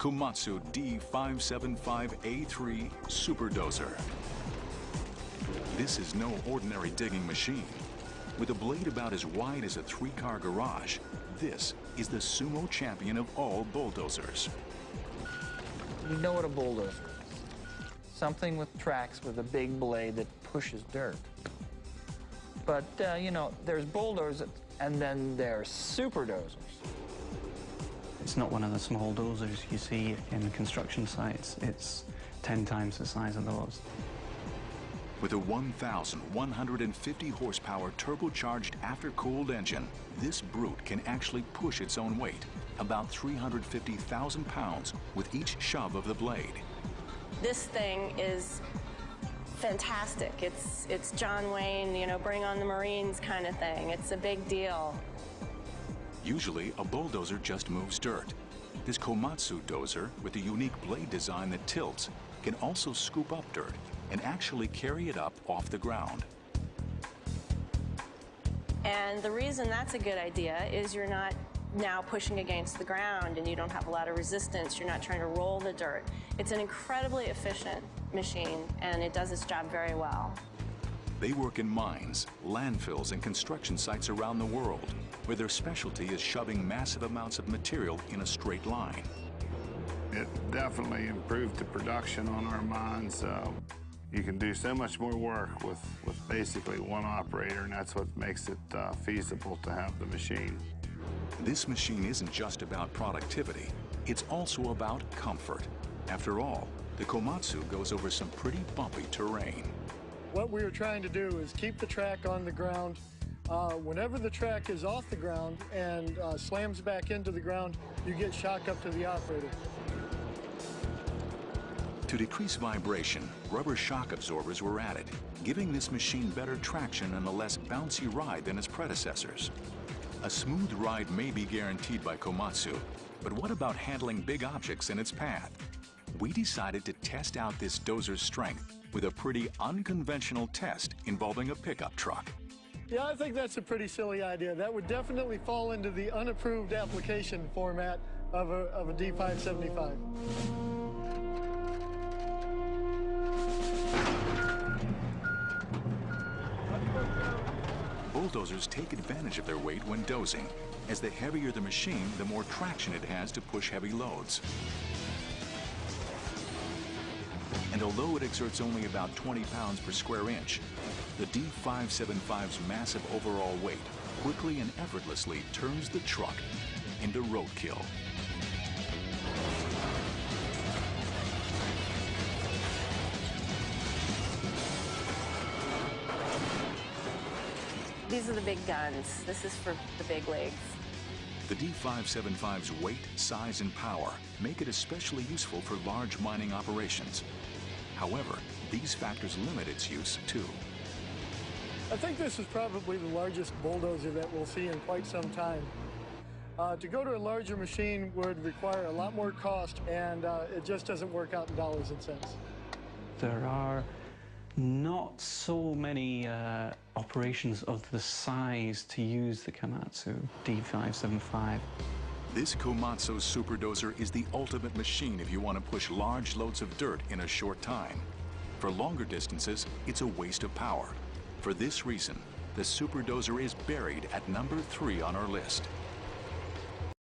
Komatsu D575A3 Superdozer. This is no ordinary digging machine. With a blade about as wide as a 3-car garage, this is the sumo champion of all bulldozers. You know what a bulldozer is. Something with tracks with a big blade that pushes dirt. But, you know, there's bulldozers and then there's superdozers. It's not one of the small dozers you see in construction sites. It's 10 times the size of those. With a 1,150 horsepower turbocharged after-cooled engine, this brute can actually push its own weight, about 350,000 pounds with each shove of the blade. This thing is fantastic. It's John Wayne, you know, bring on the Marines kind of thing. It's a big deal. Usually, a bulldozer just moves dirt. This Komatsu dozer, with a unique blade design that tilts, can also scoop up dirt and actually carry it up off the ground. And the reason that's a good idea is you're not now pushing against the ground and you don't have a lot of resistance. You're not trying to roll the dirt. It's an incredibly efficient machine and it does its job very well. They work in mines, landfills, and construction sites around the world, where their specialty is shoving massive amounts of material in a straight line. It definitely improved the production on our mines. You can do so much more work with basically one operator, and that's what makes it feasible to have the machine. This machine isn't just about productivity, it's also about comfort. After all, the Komatsu goes over some pretty bumpy terrain. What we were trying to do is keep the track on the ground. Whenever the track is off the ground and slams back into the ground, you get shock up to the operator. To decrease vibration, rubber shock absorbers were added, giving this machine better traction and a less bouncy ride than its predecessors. A smooth ride may be guaranteed by Komatsu, but what about handling big objects in its path? We decided to test out this dozer's strength with a pretty unconventional test involving a pickup truck. Yeah, I think that's a pretty silly idea. That would definitely fall into the unapproved application format of a D575. Bulldozers take advantage of their weight when dozing, as the heavier the machine, the more traction it has to push heavy loads. And although it exerts only about 20 pounds per square inch, the D575's massive overall weight quickly and effortlessly turns the truck into roadkill. These are the big guns. This is for the big leagues. The D575's weight, size, and power make it especially useful for large mining operations. However, these factors limit its use too. I think this is probably the largest bulldozer that we'll see in quite some time. To go to a larger machine would require a lot more cost, and it just doesn't work out in dollars and cents. There are not so many operations of the size to use the Komatsu D575. This Komatsu Superdozer is the ultimate machine if you want to push large loads of dirt in a short time. For longer distances, it's a waste of power. For this reason, the Superdozer is buried at number 3 on our list.